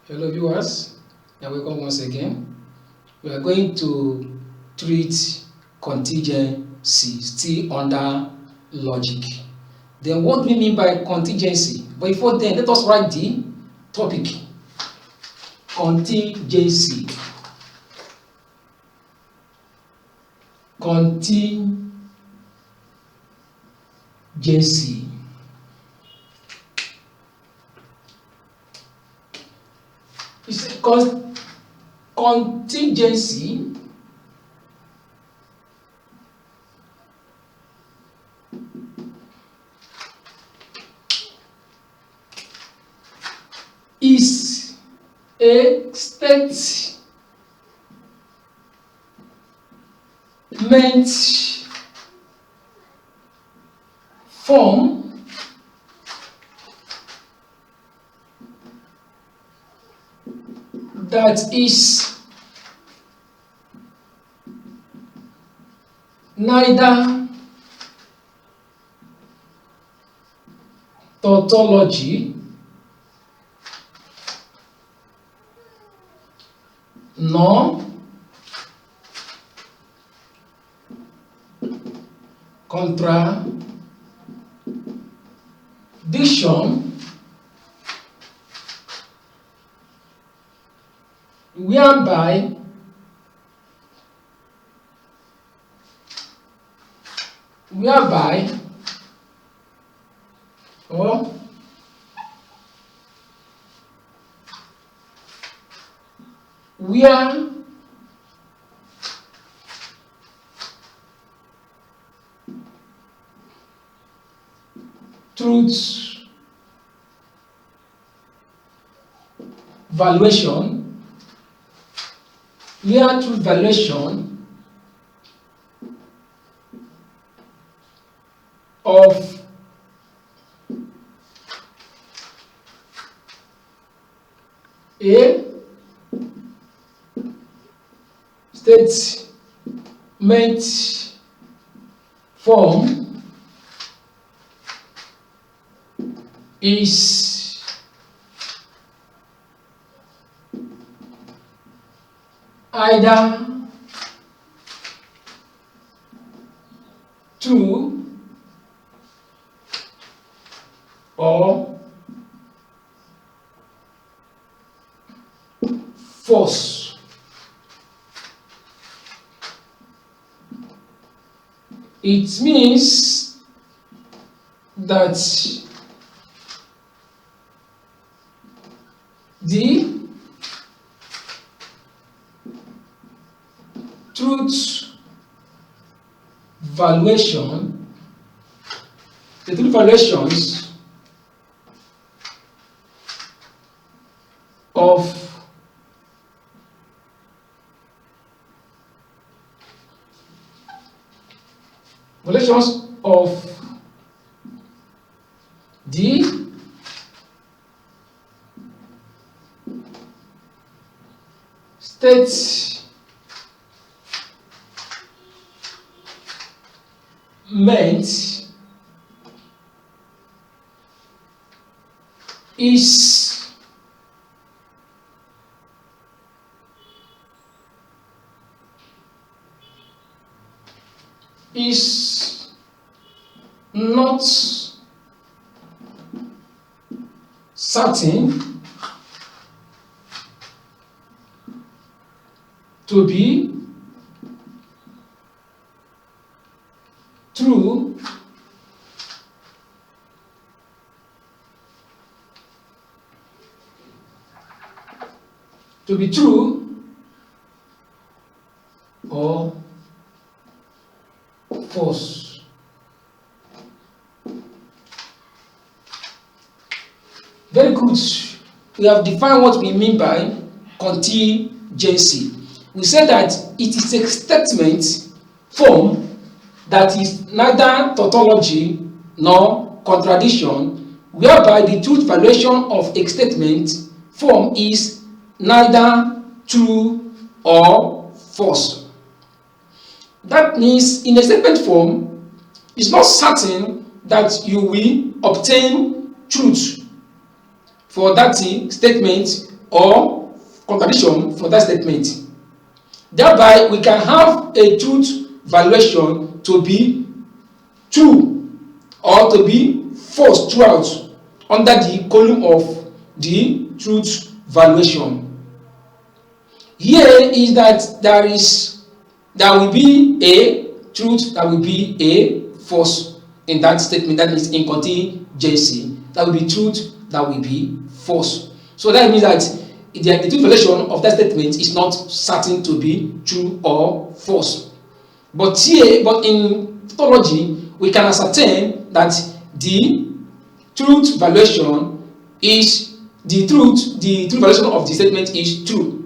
Hello viewers, and welcome once again. We are going to treat contingency still under logic. Then what do we mean by contingency? But before then, let us write the topic. Contingency. Contingency. It's contingency is a statement form that is neither tautology nor contradiction, whereby or where truth valuation of a statement form is either true or false. It means that the truth valuations of the statement is not certain to be true or false. Very good. We have defined what we mean by contingency. We said that it is a statement form that is neither tautology nor contradiction, whereby the truth valuation of a statement form is neither true or false. That means in a statement form, it's not certain that you will obtain truth for that statement or contradiction for that statement. Thereby, we can have a truth valuation to be true or to be false throughout under the column of the truth valuation. Here is that there will be a truth, there will be a false in that statement. That means in contingency, that will be truth, that will be false. So that means that the truth valuation of that statement is not certain to be true or false. But in tautology, we can ascertain that the truth valuation is the truth valuation of the statement is true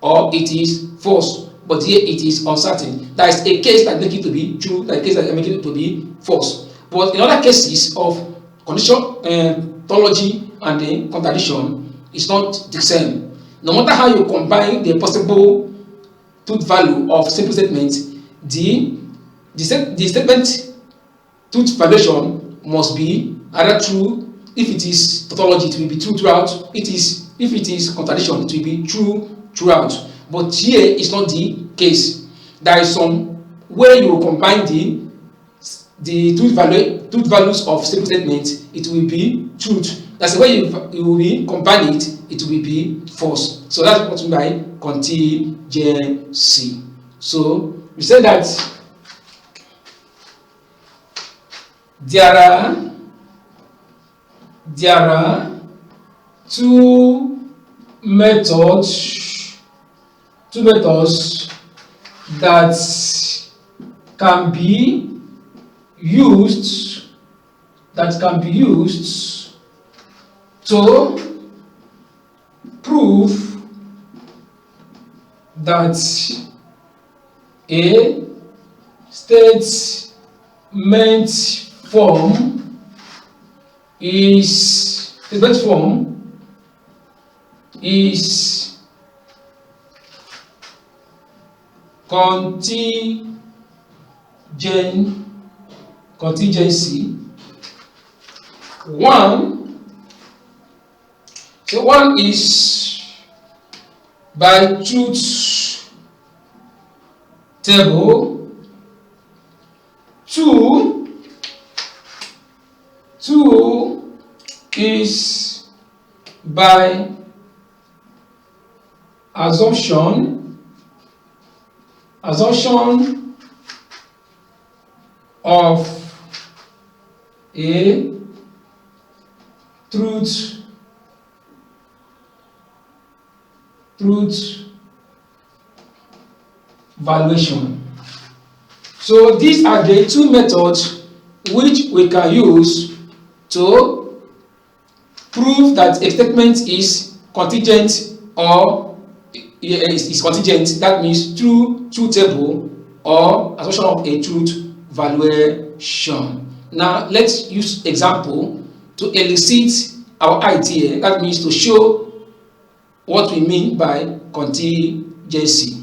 or it is false. But here it is uncertain. That is a case that makes it to be true, that is a case that makes it to be false. But in other cases of condition, tautology and the contradiction, it's not the same. No matter how you combine the possible truth value of simple statements, the statement truth valuation must be either true. If it is tautology, it will be true throughout. If it is contradiction, it will be true throughout. But here it's not the case. There is some way you combine the truth values of simple statements, it will be truth. That's the way you will combine it, it will be false. So that's what we mean by contingency. So we say that there are two methods that can be used to prove that a statement form is contingency. One is by truth table. Two is by assumption of a truth valuation. So these are the two methods which we can use to prove that a statement is contingent or is contingent. That means through truth table or assumption of a truth valuation. Now let's use example to elicit our idea. That means to show what we mean by contingency.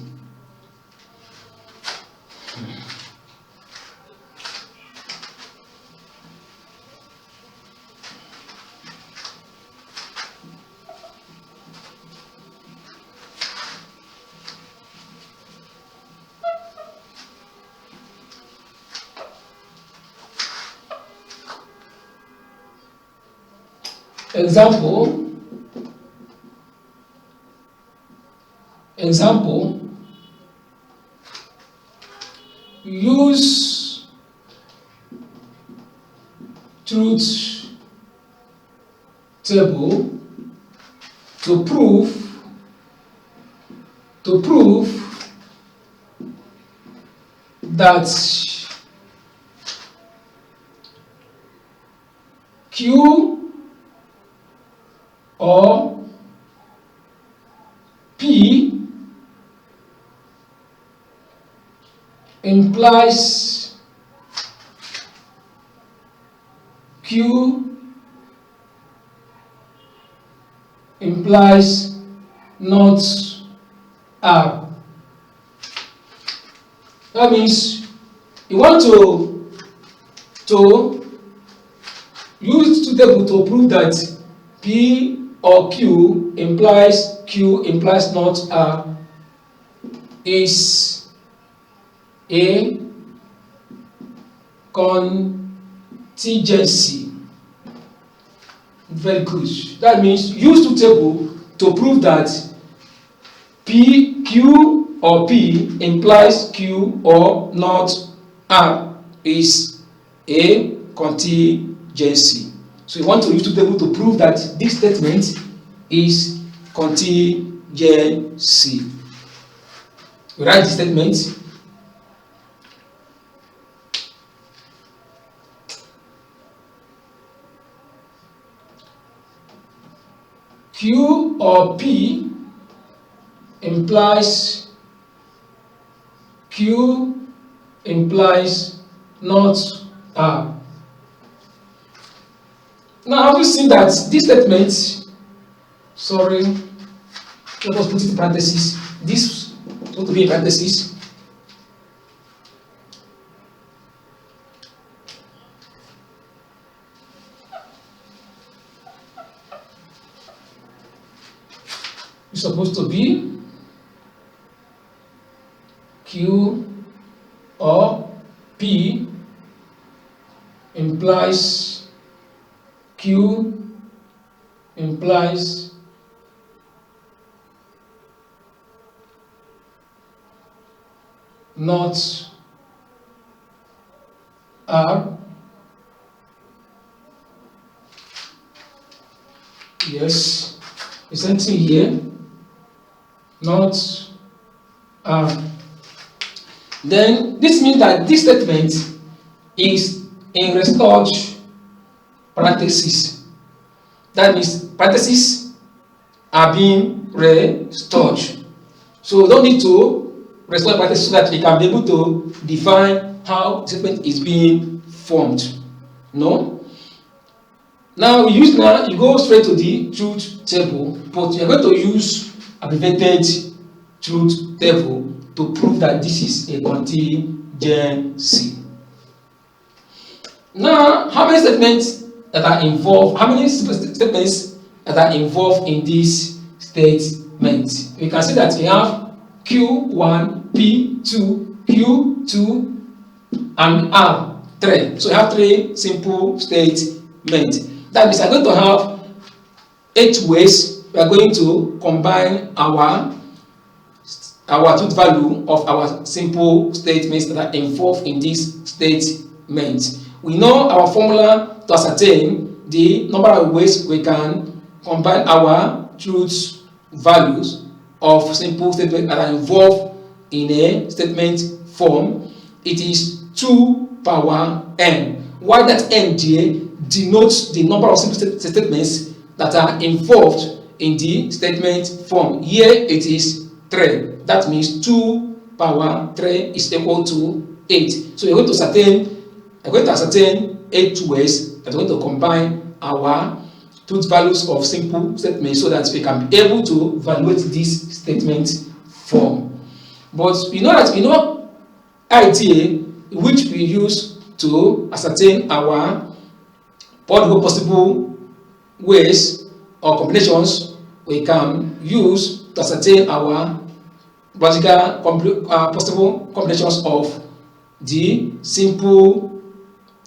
Example, use truth table to prove that Q or P implies Q implies not R. That means you want to use truth table to prove that P or Q implies not R is a contingency. Very good. That means use truth table to prove that Q or P implies Q or not R is a contingency. So you want to use truth table to prove that this statement is contingency. You write the statement. Q or P implies not R. Now, have you seen that this statement, sorry, let us put it in parentheses. This is going to be in parentheses. It's supposed to be Q or P implies not R. Yes, the same thing here. Not R. Then this means that this statement is in restored parentheses. That means parentheses are being restored. So we don't need to restore parentheses so that we can be able to define how the statement is being formed. No? Now you go straight to the truth table, but you're going to use abbreviated truth table to prove that this is a contingency. Now, how many statements that are involved? How many statements that are involved in this statement? We can see that we have Q1, P2, Q2, and R3. So we have 3 simple statements. That means we are going to have 8 ways we are going to combine our truth value of our simple statements that are involved in this statement. We know our formula to ascertain the number of ways we can combine our truth values of simple statements that are involved in a statement form. It is 2 power n. Why that n there denotes the number of simple statements that are involved in the statement form. Here it is 3. That means 2 power 3 is equal to 8. So we're going to ascertain 8 ways that we're going to combine our truth values of simple statements so that we can be able to evaluate this statement form. But we know idea which we use to ascertain our possible ways or combinations we can use to ascertain our possible combinations of the simple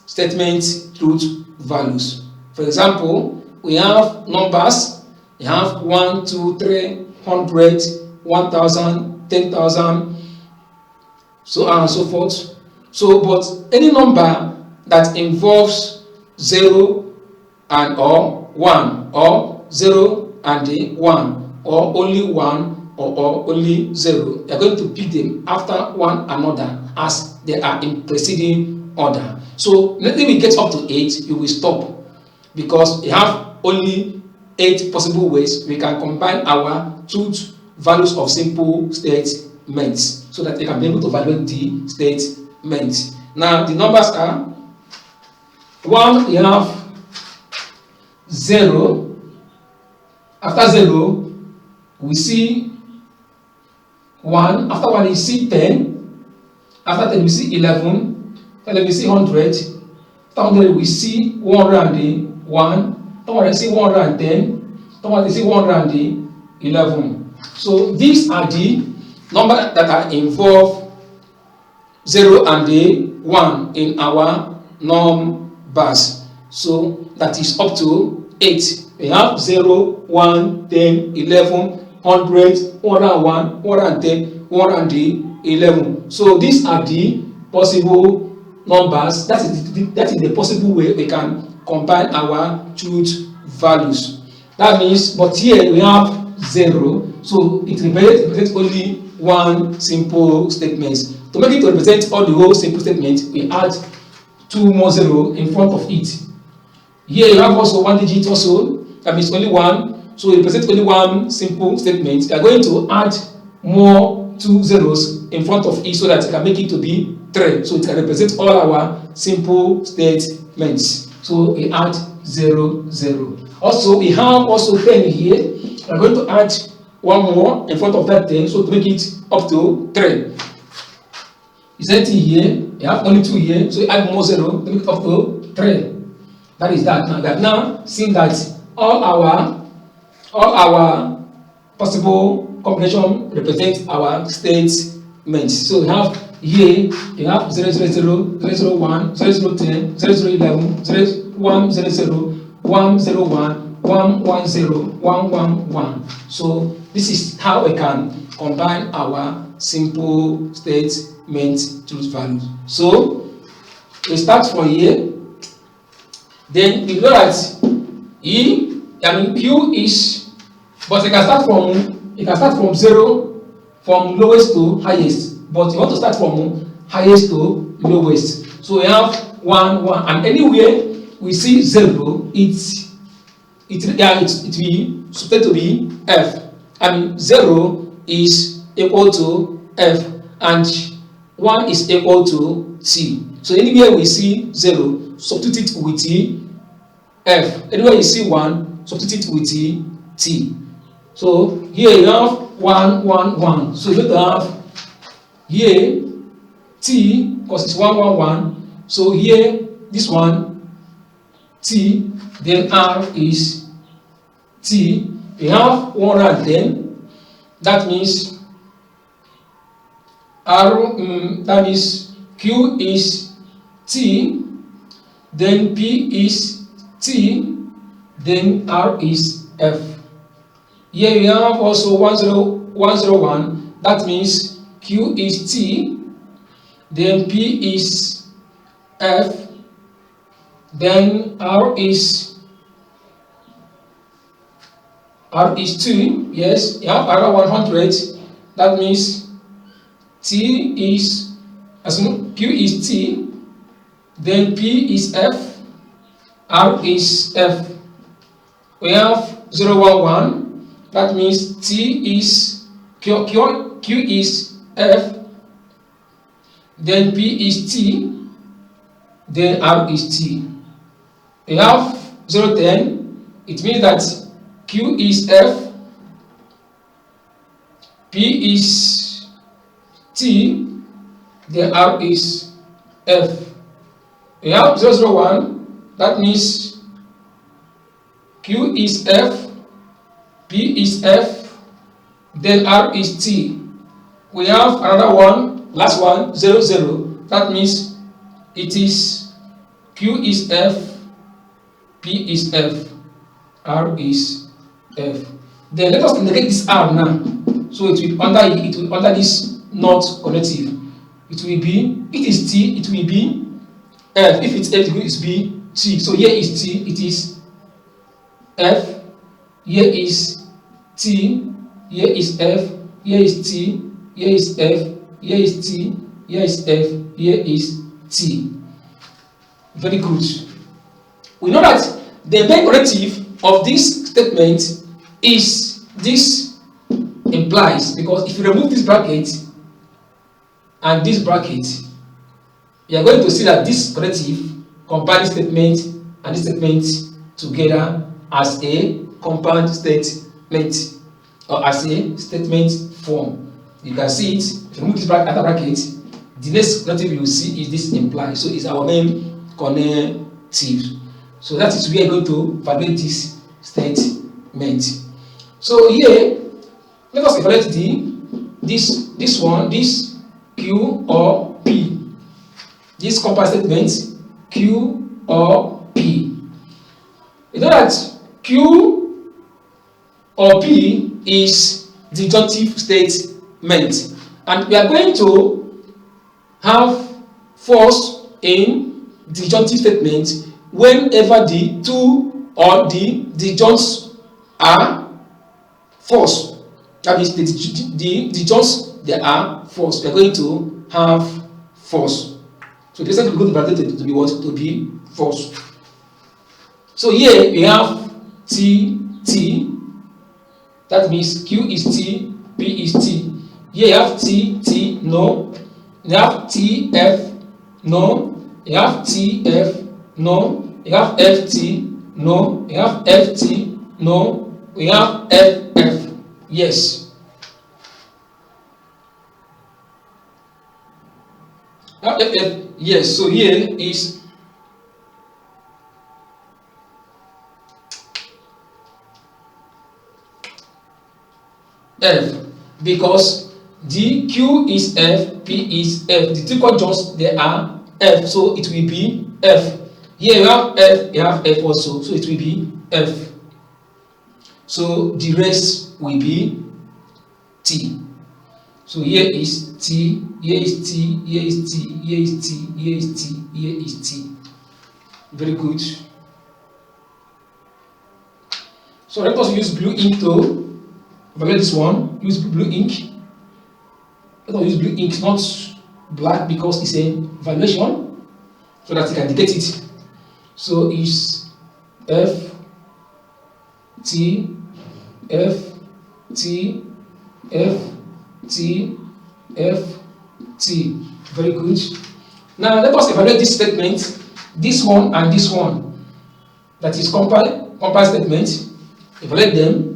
statement truth values. For example, we have numbers. We have 1, 2, 3, 100, 1,000, 10,000, so on and so forth. So, but any number that involves 0 and or 1, or 0 and 1, or only 1 or only 0, you are going to pick them after one another as they are in preceding order. So when we get up to 8, you will stop, because we have only 8 possible ways we can combine our truth values of simple statements so that we can be able to evaluate the statements. Now the numbers are 1, we have 0. After 0, we see 1. After 1, we see 10. After 10, we see 11. After 11, we see 100. After 100, we see 101. After 100, we see 110. Someone they say 111. So these are the numbers that are involved 0 and the 1 in our numbers. So that is up to 8. We have 0, 1, 10, 11, 100, 101, 110, 111. So these are the possible numbers. That is the possible way we can combine our truth values. That means, but here we have 0, so it represents only one simple statement. To make it to represent all the whole simple statement, we add 2 more 0 in front of it. Here you have also 1 digit also, that means only 1, so it represents only one simple statement. You are going to add more 2 zeros in front of it so that you can make it to be 3, so it can represent all our simple statements. So we add 0, 0. Also we have also 10 here. We are going to add 1 more in front of that 10, so to make it up to 3. Is 80 here, you have only 2 here, so you add more 0 to make it up to 3. That is that. Now we have now seen that all our possible combination represent our statements. So we have here, you have 000, 001, 0010, 0011, 0100, 101, 110, 111. So this is how we can combine our simple statement truth values. So we start from here. Then we know that Q is, but you can start from 0, from lowest to highest. But you want to start from highest to lowest. So we have 1, 1, and anywhere we see 0, it will supposed to be F. 0 is equal to F, and 1 is equal to T. So anywhere we see 0, substitute it with F. Anywhere you see 1, substitute it with T. So here you have 1, 1, 1. So you have here T, because it's 1, 1, 1. So here this one T, then R is T. We have 110. That means that means Q is T, then P is T, then R is F. Here we have also 101. That means Q is T, then P is F, then R is 2. Yes, you have around 100. That means T is, Q is T, then P is F, R is F. We have 011. That means T is Q is F, then P is T, then R is T. We have 010. It means that Q is F, P is T, then R is F. We have 001. That means Q is F, P is F, then R is T. We have another one, last one, 00. That means it is Q is F, P is F, R is F. Then let us negate this R now. So it will under this not connective. It will be, it is T, it will be F. If it's F, it will be T. So here is T, it is F. Here is T, here is F, here is T, here is F, here is T, here is F, here is T. Very good. We know that the main connective of this statement is this implies, because if you remove this bracket and this bracket, you are going to see that this connective combines statement and this statement together as a compound statement or as a statement form. You can see it. If you remove this bracket, the next connective you will see is this implies. So it's our main connective. So that is where we are going to evaluate this statement. statement. So here, let us evaluate this one, this Q or P. This compound statement, Q or P. You know that Q or P is disjunctive statement, and we are going to have false in disjunctive statement whenever the two or the disjuncts are false. That means the disjuncts they are false. We are going to have false. So this is going to be validated to be what? To be false. So here we have T, T. That means Q is T, P is T. Here you have T, T, no. You have T, F, no. You have T, F, no. You have F, T, no. You have F, T, no. We have F, F, yes. F, F, yes. So here is F, because the Q is F, P is F. The two conjuncts they are F, so it will be F. Here you have F, you have F also, so it will be F. So the rest will be T. So here is T, here is T, here is T, here is T, here is T, here is T. Very good. So let us use blue ink to evaluate this one. Use blue ink. Let us use blue ink, not black, because it's a valuation, so that you can dictate it. So it's F, T, F, T, F, T, F, T. Very good. Now let us evaluate this statement, this one and this one. That is compound statement. Evaluate them.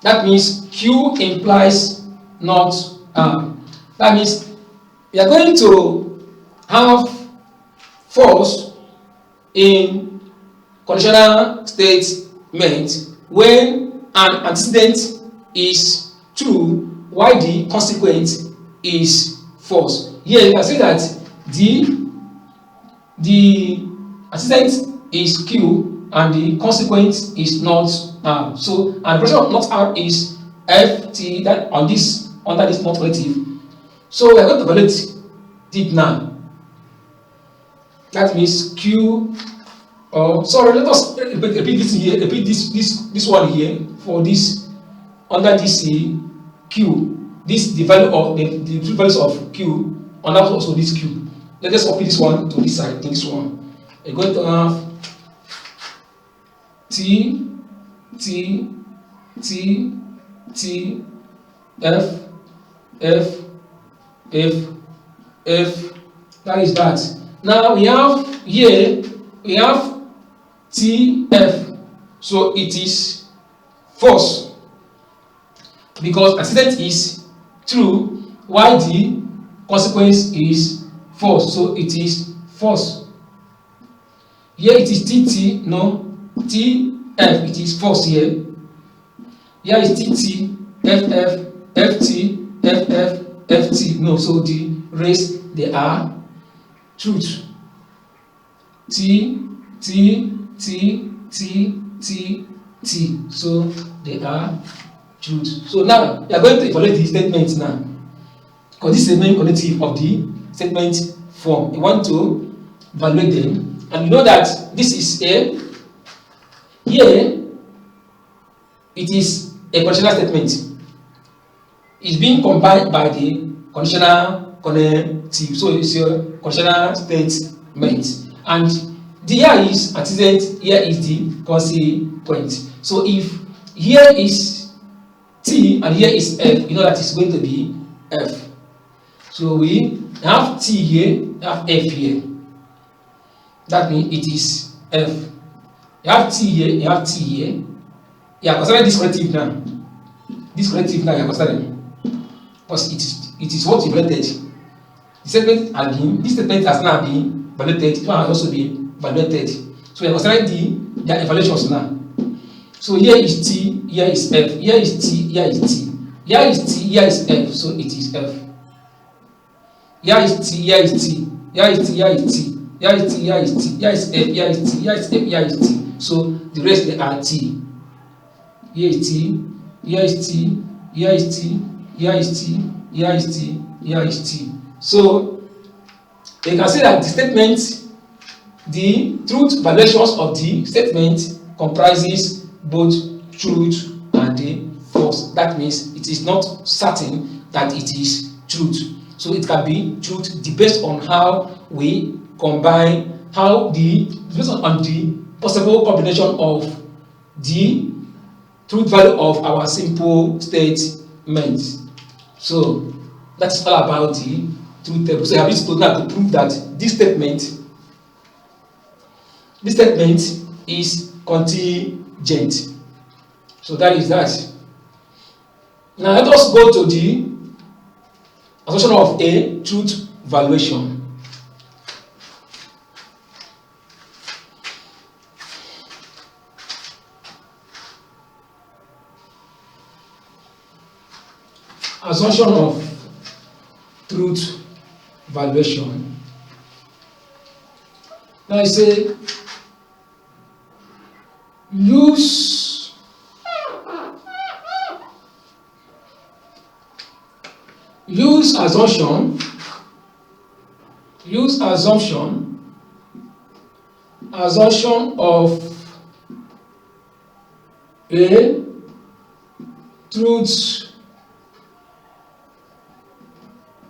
That means Q implies not R. That means we are going to have false in conditional statement when an antecedent is true while the consequent is false. Here you can see that the antecedent is Q and the consequent is not R. So and the version of not R is F T that on this under this not relative. So we are going to evaluate it now. That means Q. Sorry, let us repeat this here. Repeat this one here for this under this Q. This the value of the two values of Q under also this Q. Let us copy this one to this side. This one. We're going to have T, T, T, T, F, F, F, F. That is that. Now we have here, we have T, F. So it is false because antecedent is true while the consequence is false. So it is false. Here it is TT, no. TF, it is false here. Here is TT, FF, FT, FF, FT. No, so the rest they are truth. T, T, T, T, T, T. So they are truth. So now we are going to evaluate the statement now. Because this is the main connective of the statement form. You want to evaluate them. And you know that this is a here it is a conditional statement. It's being combined by the conditional connective. So it's your conditional statement. And the here is antecedent, here is the consequent. So if here is T and here is F, you know that it's going to be F. So we have T here, have F here. That means it is F. You have T here, you have T here. You are considering this collective now. This collective now you are considering. Because it is what you validated. The statement has been, this statement has now been validated, it has also been validated. So we are considering their evaluations now. So here is T, here is F, here is T, here is T, here is T, here is F, so it is F. Here is T, here is T, here is T, here is T, here is T, here is T, here is F, here is T, here is F, here is T. So the rest they are T. Here is T, here is T, here is T, here is T, here is T, here is T. So you can say that the statement, the truth valuations of the statement comprises both truth and the false. That means it is not certain that it is truth. So it can be truth based on how we combine, based on the possible combination of the truth value of our simple statements. So that's all about the truth table. So I have used to now to prove that this statement is contingent. So that is that. Now let us go to the assumption of a truth valuation. Assumption of truth valuation. Now I say use assumption of a truth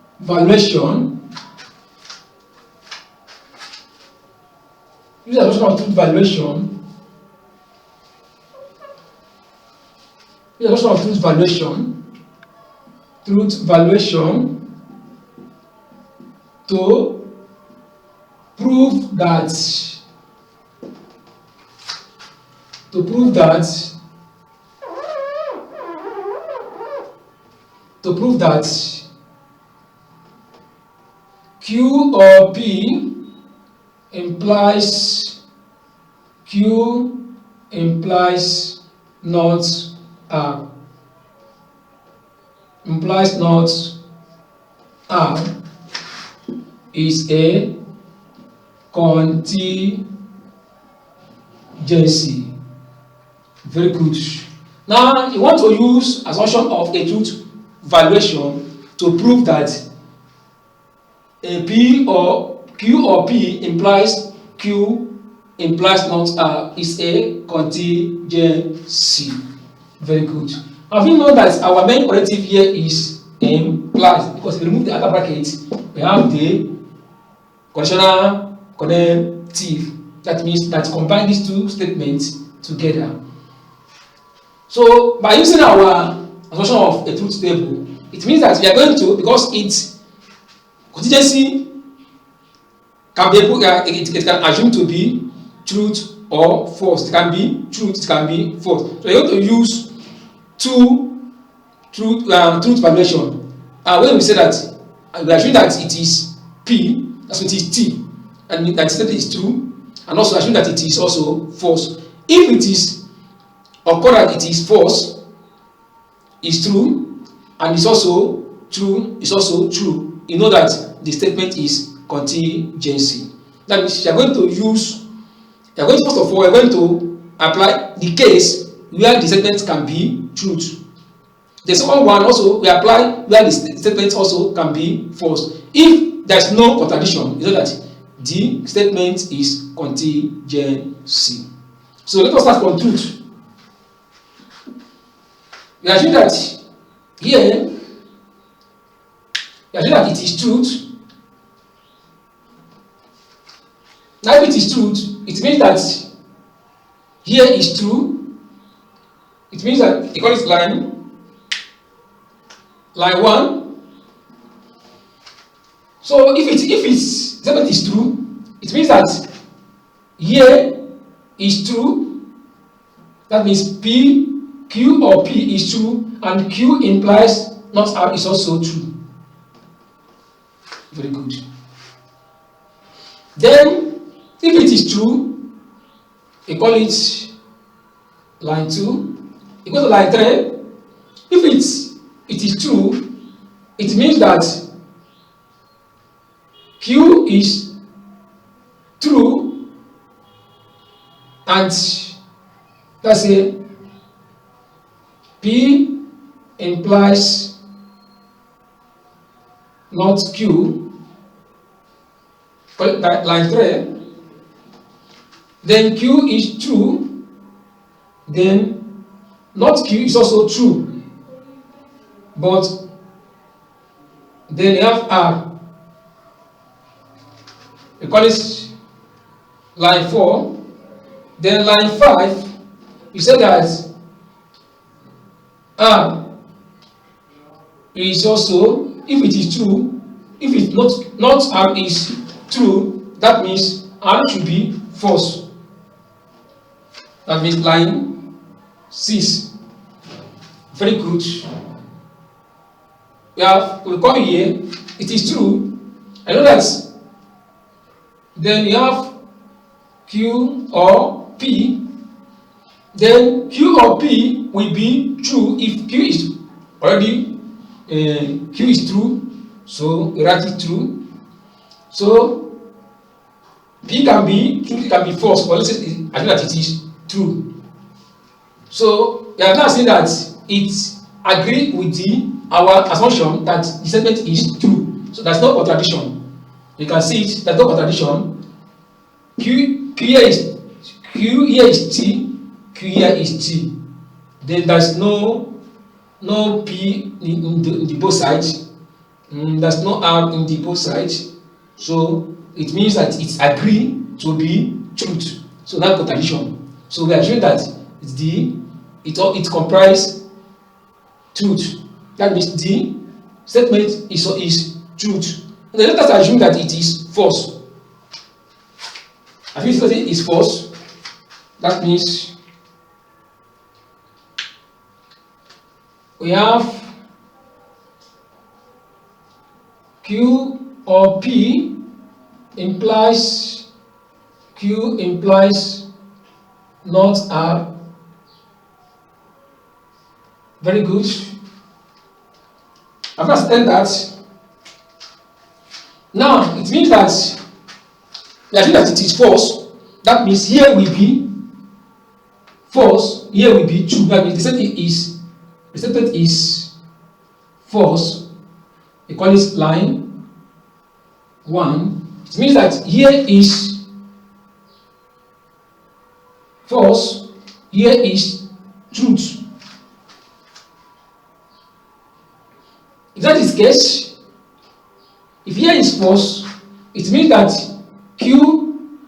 valuation. Use assumption of truth valuation. Use assumption of truth valuation. Truth valuation to prove that Q or P implies not R. Implies not R is a contingency. Very good. Now you want to use assumption of a truth valuation to prove that a P or Q or P implies Q implies not R is a contingency. Very good. Have you known that our main corrective here is implies, because if we remove the other bracket, we have the conditional connective. That means that combine these two statements together. So by using our assumption of a truth table, it means that we are going to, because it's contingency can be it can assume to be truth or false. It can be truth, it can be false. So you're going to use two truth valuation. When we say that we assume that it is P, that's what it is T, and that the statement is true, and also assume that it is also false. If it is occur that it is false, is true, and it's also true, you know that the statement is contingency. That means you are going to use, first of all, you are going to apply the case where the statement can be truth. The second one also, we apply where the statement also can be false. If there is no contradiction, you know that the statement is contingency. So let us start from truth. We assume that here, we assume that it is truth. Now if it is truth, it means that here is true. It means that you call it line 1. So if its statement is true, it means that here is true. That means P, Q or P is true, and Q implies not R is also true. Very good. Then if it is true, you call it line 2. You go to line 3. If it is true, it means that Q is true, and let's say P implies not Q, line 3. Then Q is true, then not Q is also true, but then you have R. We call it line 4. Then line 5, you say that R is also, if it is true, if it's not R is true, that means R should be false. That means line 6. Very good. We come here, it is true. I know that. Then we have Q or P. Then Q or P will be true if Q is already Q is true, so we write it true. So P can be true, it can be false, but let's say I know that it is true. So we are now saying that it agrees with our assumption that the statement is true. So there's no contradiction. You can see it, there's no contradiction. Q here is T, Q here is T. Then there's no P in the both sides. There's no R in the both sides. So it means that it's agreed to be truth. So that's contradiction. So we are showing that it comprises truth. That means the statement is truth. And then let us assume that it is false. If something is false, that means we have Q or P implies not R. Very good. I've understand that. Now it means that we assume that it is false. That means here will be false, here will be true. That means the statement is false. We call it line 1. It means that here is false, here is truth. If that is the case, if here is false, it means that Q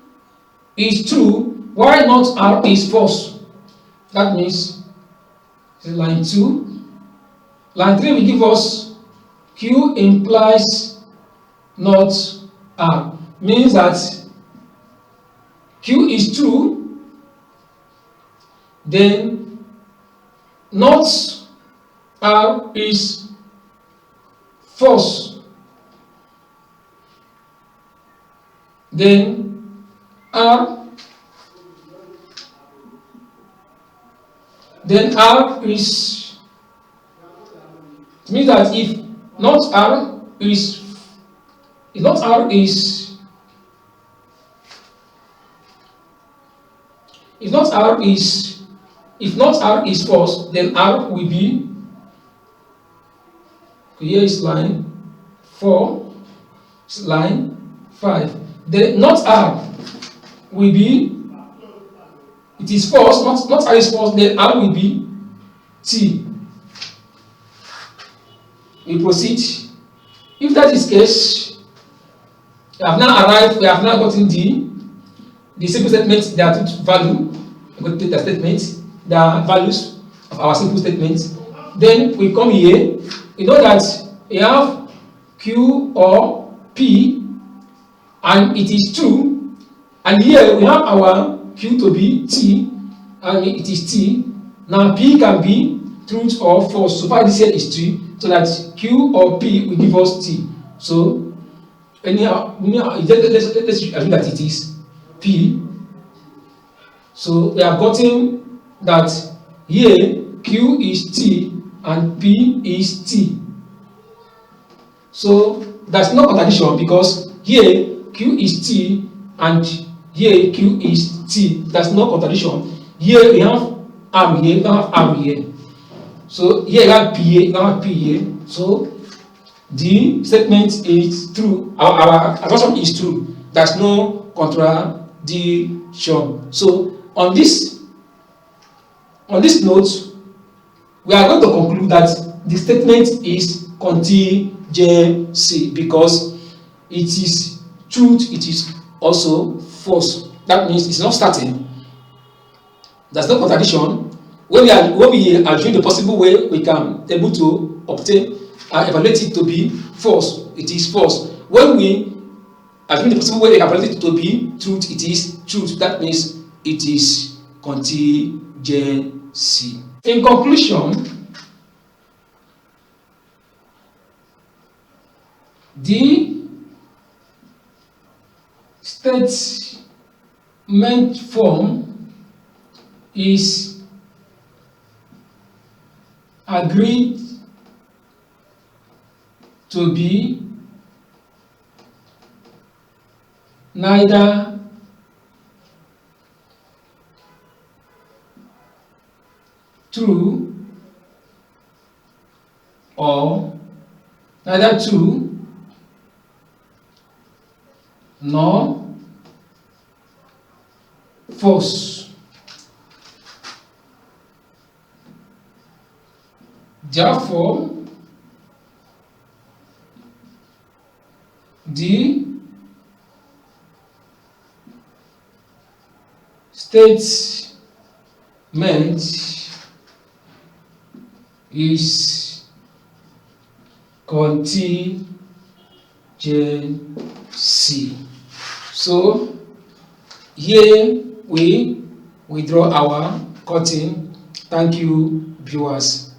is true, why not R is false? That means line 2. Line 3 will give us Q implies not R. Means that Q is true, then not R is false. Then R is, it means that if not R is false, then R will be, here is line 4, line 5. The not R will be, it is false, not R is false, then R will be T. We proceed. If that is the case, we have now gotten the simple statement, there are two values. We go to the statement, the values of our simple statement. Then we come here, we know that we have Q or P, and it is true, and here we have our Q to be T, and it is T. Now P can be truth or false. So far this here is T, so that Q or P will give us T. So anyhow, let's assume that it is P. So we have gotten that here Q is T and P is T. So there's no contradiction because here Q is T and here Q is T. There's no contradiction. Here we have arm here, we don't have arm here. So here you have P here, you don't have P here. So the statement is true. Our assumption is true. There's no contradiction. So on this note, we are going to conclude that the statement is contingency because it is truth, it is also false. That means it's not certain. There's no contradiction. When we are doing the possible way, we can able to obtain and evaluate it to be false. It is false. When we are doing the possible way, we can evaluate it to be truth. It is truth. That means it is contingency. In conclusion, the statement form is agreed to be neither true or neither true nor false. Therefore, the statement is contingency. So here we draw our curtain. Thank you, viewers.